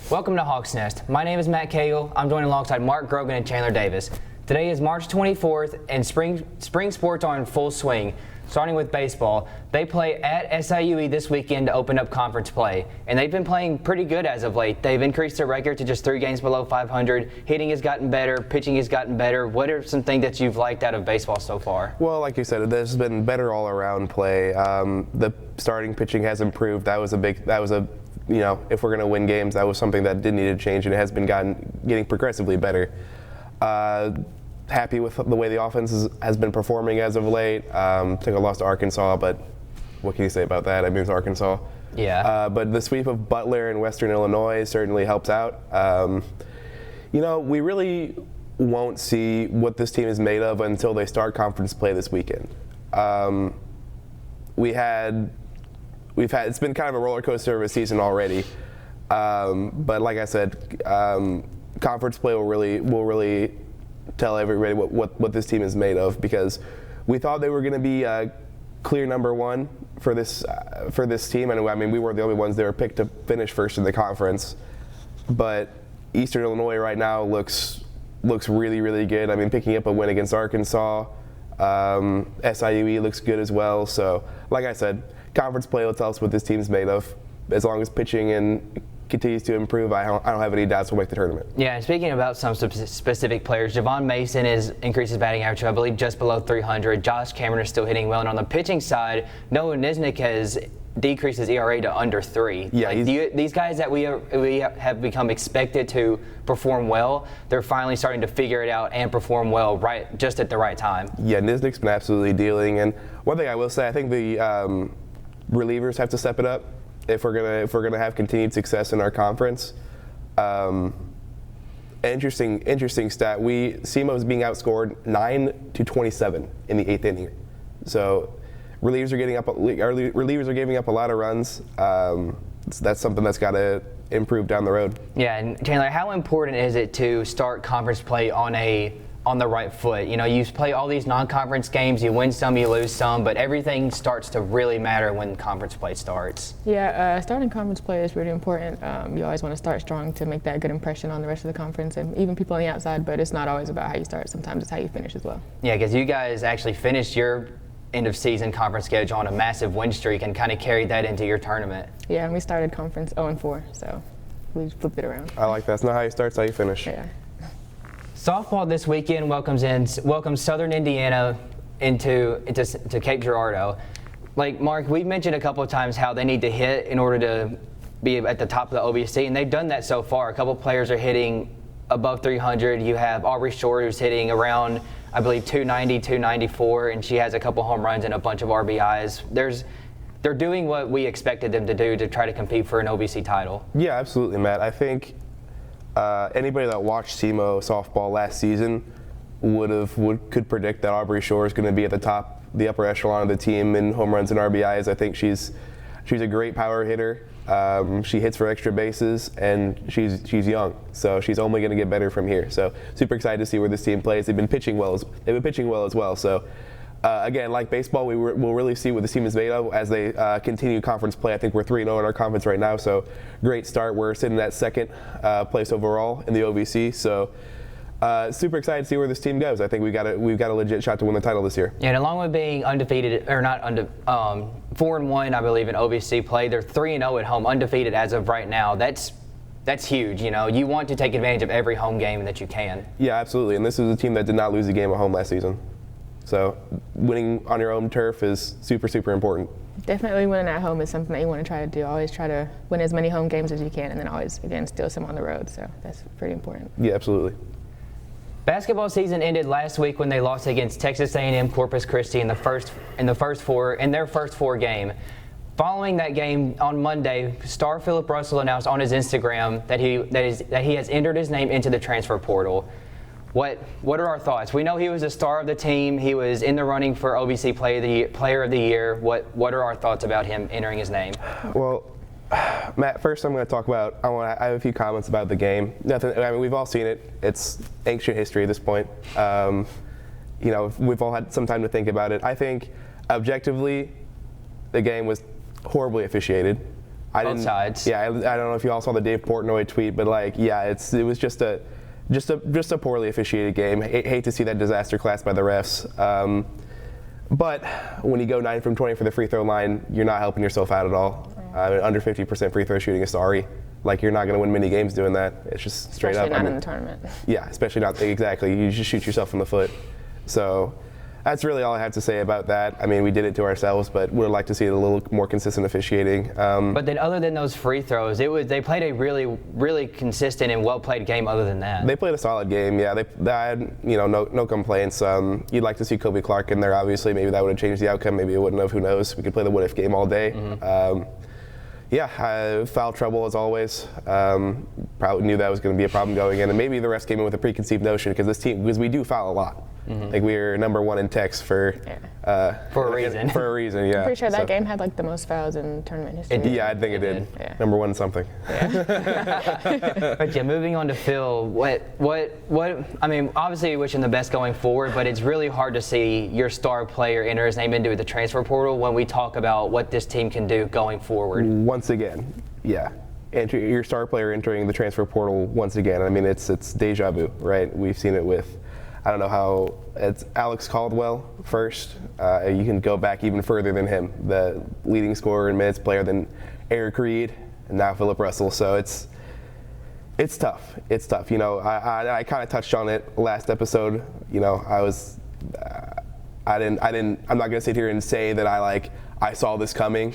Welcome to Hawks Nest. My name is Matt Cagle. I'm joined alongside Mark Grogan and Chandler Davis. Today is March 24th, and spring sports are in full swing. Starting with baseball, they play at SIUE this weekend to open up conference play, and they've been playing pretty good as of late. They've increased their record to just 3 games below 500. Hitting has gotten better, pitching has gotten better. What are some things that you've liked out of baseball so far? Well, like you said, there's been better all-around play. The starting pitching has improved. That was if we're going to win games, that was something that did need to change, and it has been getting progressively better. Happy with the way the offense has been performing as of late. Took a loss to Arkansas, but what can you say about that? I mean, it's Arkansas. Yeah. But the sweep of Butler and Western Illinois certainly helps out. We really won't see what this team is made of until they start conference play this weekend. It's been kind of a roller coaster of a season already. But like I said, conference play will really tell everybody what this team is made of, because we thought they were going to be clear number one for this team, and I mean we were the only ones that were picked to finish first in the conference. But Eastern Illinois right now looks really, really good. I mean, picking up a win against Arkansas, SIUE looks good as well. So like I said, conference play will tell us what this team's made of. As long as pitching and continues to improve, I don't have any doubts we'll make the tournament. Yeah, and speaking about some specific players, Javon Mason increased his batting average to, I believe, just below 300. Josh Cameron is still hitting well, and on the pitching side, Noah Nisnik has decreased his ERA to under 3. Yeah, these guys that we have become expected to perform well, they're finally starting to figure it out and perform well just at the right time. Yeah, Nisnik's been absolutely dealing, and one thing I will say, I think the relievers have to step it up if we're gonna have continued success in our conference. Interesting stat. SEMO is being outscored 9-27 in the 8th inning. So relievers are giving up a lot of runs. That's something that's got to improve down the road. Yeah, and Chandler, how important is it to start conference play on the right foot? You know, you play all these non-conference games, you win some, you lose some, but everything starts to really matter when conference play starts. Yeah, starting conference play is really important. You always want to start strong to make that good impression on the rest of the conference and even people on the outside, but it's not always about how you start. Sometimes it's how you finish as well. Yeah, because you guys actually finished your end of season conference schedule on a massive win streak and kind of carried that into your tournament. Yeah, and we started conference 0-4, so we flipped it around. I like that. It's not how you start, it's how you finish. Yeah. Softball this weekend welcomes Southern Indiana into Cape Girardeau. Like Mark, we've mentioned a couple of times how they need to hit in order to be at the top of the OVC, and they've done that so far. A couple of players are hitting above 300. You have Aubrey Short, who's hitting around, I believe, 290, 294, and she has a couple home runs and a bunch of RBIs. They're doing what we expected them to do to try to compete for an OVC title. Yeah, absolutely, Matt. I think anybody that watched SEMO softball last season could predict that Aubrey Shore is going to be at the upper echelon of the team in home runs and RBIs. I think she's a great power hitter. She hits for extra bases, and she's young, so she's only going to get better from here. So super excited to see where this team plays. They've been pitching well as well. So again, like baseball, we'll really see what this team is made of as they continue conference play. I think we're 3-0 in our conference right now, so great start. We're sitting at second place overall in the OVC. So super excited to see where this team goes. I think we've got a legit shot to win the title this year. Yeah, and along with being undefeated, or not 4-1, I believe, in OVC play, they're 3-0 at home, undefeated as of right now. That's huge. You know, you want to take advantage of every home game that you can. Yeah, absolutely. And this is a team that did not lose a game at home last season. So winning on your own turf is super, super important. Definitely winning at home is something that you want to try to do. Always try to win as many home games as you can, and then always, again, steal some on the road. So that's pretty important. Yeah, absolutely. Basketball season ended last week when they lost against Texas A&M Corpus Christi in their first four game. Following that game on Monday, star Philip Russell announced on his Instagram that he has entered his name into the transfer portal. What are our thoughts? We know he was a star of the team. He was in the running for OVC Player of the Year. What are our thoughts about him entering his name? Well, Matt, first I'm going to talk about, I have a few comments about the game. Nothing. I mean, we've all seen it. It's ancient history at this point. We've all had some time to think about it. I think objectively, the game was horribly officiated. Both sides. Yeah, I don't know if you all saw the Dave Portnoy tweet, but like, yeah, it was just a poorly officiated game. Hate to see that disaster class by the refs. But when you go 9 from 20 for the free throw line, you're not helping yourself out at all. Under 50% free throw shooting is sorry. Like, you're not going to win many games doing that. It's just straight Especially up. not in the tournament. Yeah, especially not, exactly. You just shoot yourself in the foot. So that's really all I have to say about that. I mean, we did it to ourselves, but we'd like to see a little more consistent officiating. But then other than those free throws, they played a really, really consistent and well-played game other than that. They played a solid game, yeah. They had, no complaints. You'd like to see Kobe Clark in there, obviously. Maybe that would have changed the outcome. Maybe it wouldn't have. Who knows? We could play the what-if game all day. Foul trouble as always. Probably knew that was going to be a problem going in, and maybe the refs came in with a preconceived notion because we do foul a lot. Like, we're number one in techs for a reason. For a reason, yeah. I'm pretty sure that game had like the most fouls in tournament history. I think it did. Yeah. Number one in something. But yeah, moving on to Phil, I mean, obviously we wish him the best going forward, but it's really hard to see your star player enter his name into the transfer portal when we talk about what this team can do going forward. Once again, yeah. Your star player entering the transfer portal once again. I mean, it's deja vu, right? We've seen it with, I don't know how, it's Alex Caldwell first. You can go back even further than him, the leading scorer in minutes player than Eric Reed, and now Philip Russell. So it's tough. It's tough. I kind of touched on it last episode. I'm not gonna sit here and say that I saw this coming,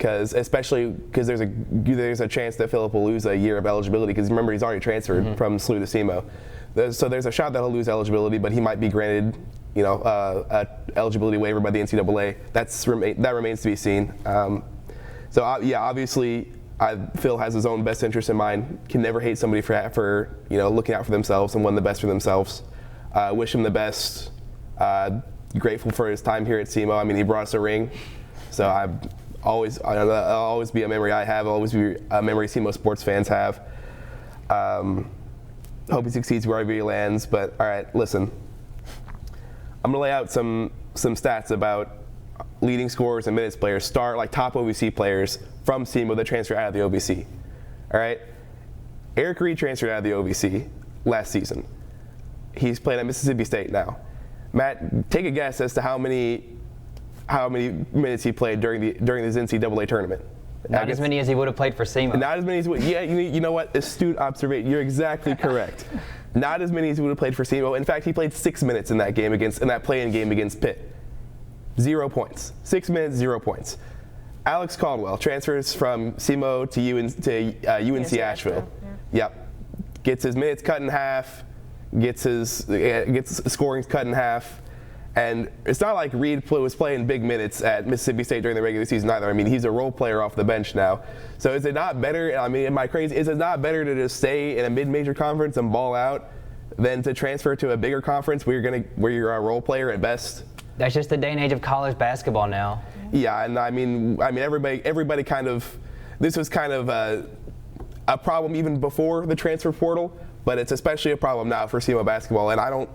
especially because there's a chance that Philip will lose a year of eligibility, because remember, he's already transferred from SLU to SEMO. So there's a shot that he'll lose eligibility, but he might be granted, a eligibility waiver by the NCAA. That remains to be seen. Obviously, Phil has his own best interest in mind. Can never hate somebody for looking out for themselves and wanting the best for themselves. Wish him the best. Grateful for his time here at SEMO. I mean, he brought us a ring, so I'll always be a memory I have. I'll always be a memory SEMO sports fans have. Hope he succeeds wherever he lands. But all right, listen. I'm gonna lay out some stats about leading scorers and minutes players, top OVC players from SEMO that transfer out of the OVC. All right. Eric Reed transferred out of the OVC last season. He's playing at Mississippi State now. Matt, take a guess as to how many minutes he played during this NCAA tournament. Not as many as he would have played for SEMO. Not as many as you know what? Astute observation. You're exactly correct. Not as many as he would have played for SEMO. In fact, he played 6 minutes in that play-in game against Pitt. 0 points. 6 minutes, 0 points. Alex Caldwell transfers from SEMO to UNC Asheville. Yeah. Yep. Gets his minutes cut in half. Gets scoring cut in half. And it's not like Reed was playing big minutes at Mississippi State during the regular season either. I mean, he's a role player off the bench now. So is it not better? I mean, am I crazy? Is it not better to just stay in a mid-major conference and ball out than to transfer to a bigger conference where you're a role player at best? That's just the day and age of college basketball now. Yeah, and I mean, everybody kind of, this was kind of a problem even before the transfer portal, but it's especially a problem now for SEMO basketball, and I don't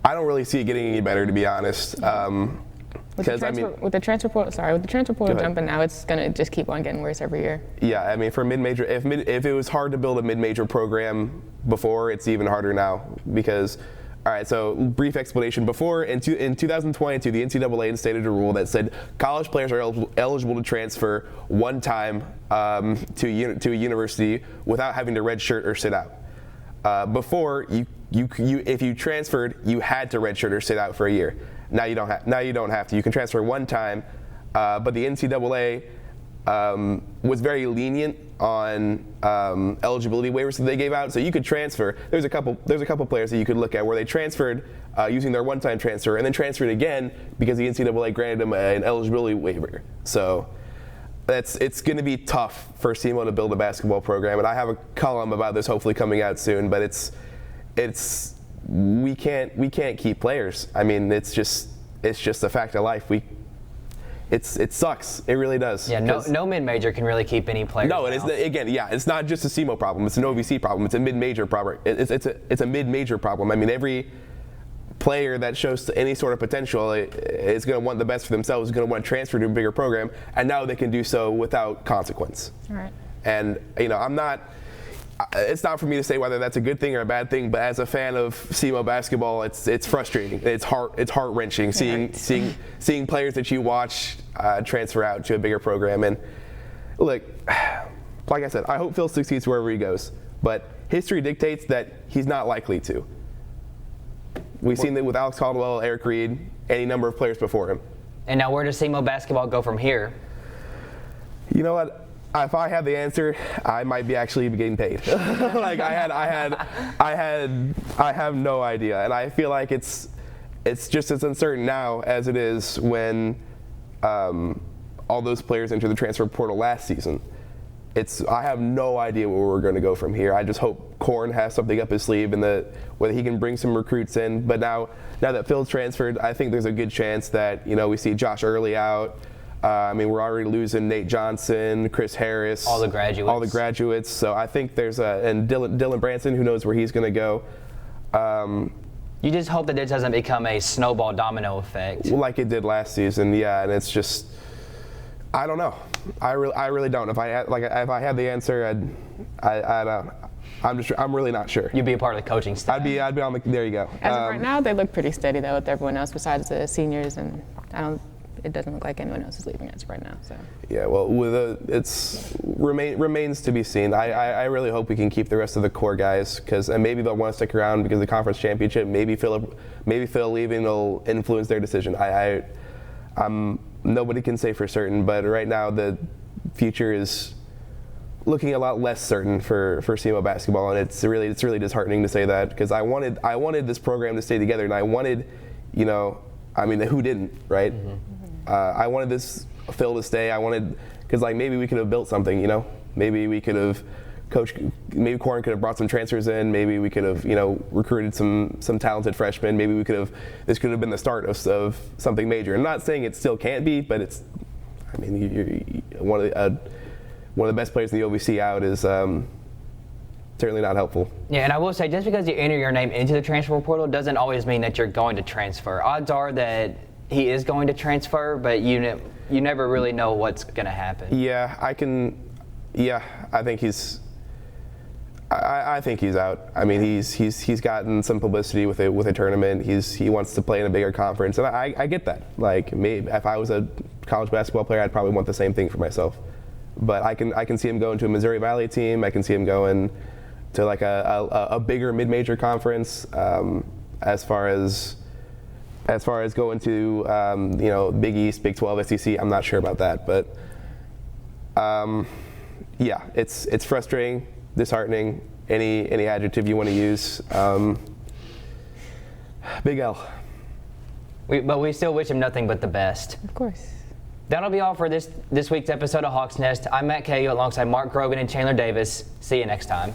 really see it getting any better, to be honest. With the transfer portal jumping now, it's gonna just keep on getting worse every year. Yeah, I mean, for mid-major, if it was hard to build a mid-major program before, it's even harder now because. All right, so brief explanation. Before, in 2022, the NCAA instated a rule that said college players are eligible to transfer one time to a university without having to redshirt or sit out. Before, if you transferred, you had to redshirt or sit out for a year. Now you don't have to. You can transfer one time, but the NCAA was very lenient on eligibility waivers that they gave out, so you could transfer. There's a couple players that you could look at where they transferred using their one-time transfer and then transferred again because the NCAA granted them an eligibility waiver. So it's going to be tough for SEMO to build a basketball program, and I have a column about this hopefully coming out soon. But we can't keep players. I mean, it's just a fact of life. It sucks. It really does. Yeah, no mid-major can really keep any players. No, it's not just a SEMO problem. It's an OVC problem. It's a mid-major problem. It's a mid-major problem. I mean, every player that shows any sort of potential is going to want the best for themselves, is going to want to transfer to a bigger program, and now they can do so without consequence. All right. And it's not for me to say whether that's a good thing or a bad thing, but as a fan of SEMO basketball, it's frustrating. It's heart wrenching seeing players that you watch transfer out to a bigger program. And look, like I said, I hope Phil succeeds wherever he goes, but history dictates that he's not likely to. We've seen that with Alex Caldwell, Eric Reed, any number of players before him. And now where does SEMO basketball go from here? You know what? If I had the answer, I might be actually getting paid. Like I have no idea, and I feel like it's just as uncertain now as it is when all those players entered the transfer portal last season. I have no idea where we're going to go from here. I just hope Korn has something up his sleeve and that whether he can bring some recruits in. But now that Phil's transferred, I think there's a good chance that we see Josh Early out. We're already losing Nate Johnson, Chris Harris, all the graduates. So I think there's and Dylan Branson, who knows where he's going to go. You just hope that it doesn't become a snowball domino effect, like it did last season. Yeah, and it's just, I don't know. I really don't. If I had the answer, I don't. I'm really not sure. You'd be a part of the coaching staff. I'd be on the. There you go. As of right now, they look pretty steady though with everyone else besides the seniors, and it doesn't look like anyone else is leaving as of right now. So. Yeah, well, remains to be seen. I really hope we can keep the rest of the core guys, and maybe they'll want to stick around because of the conference championship. Maybe Phil leaving will influence their decision. Nobody can say for certain, but right now the future is looking a lot less certain for SEMO basketball, and it's really disheartening to say that because I wanted this program to stay together, and I wanted, who didn't, right? Mm-hmm. I wanted this Phil to stay. Because maybe we could have built something, maybe we could have maybe Korn could have brought some transfers in, maybe we could have, recruited some talented freshmen, maybe this could have been the start of something major. I'm not saying it still can't be, but you're one of the best players in the OVC out is certainly not helpful. Yeah, and I will say, just because you enter your name into the transfer portal doesn't always mean that you're going to transfer. Odds are that he is going to transfer, but you never really know what's going to happen. Yeah, I think he's. I think he's out. He's gotten some publicity with a tournament. He wants to play in a bigger conference, and I get that. Maybe if I was a college basketball player, I'd probably want the same thing for myself. But I can see him going to a Missouri Valley team. I can see him going to a bigger mid-major conference. As far as going to Big East, Big 12, SEC, I'm not sure about that. But yeah, it's frustrating, disheartening, any adjective you want to use. Big L. But we still wish him nothing but the best. Of course. That'll be all for this week's episode of Hawks Nest. I'm Matt Cahill alongside Mark Grogan and Chandler Davis. See you next time.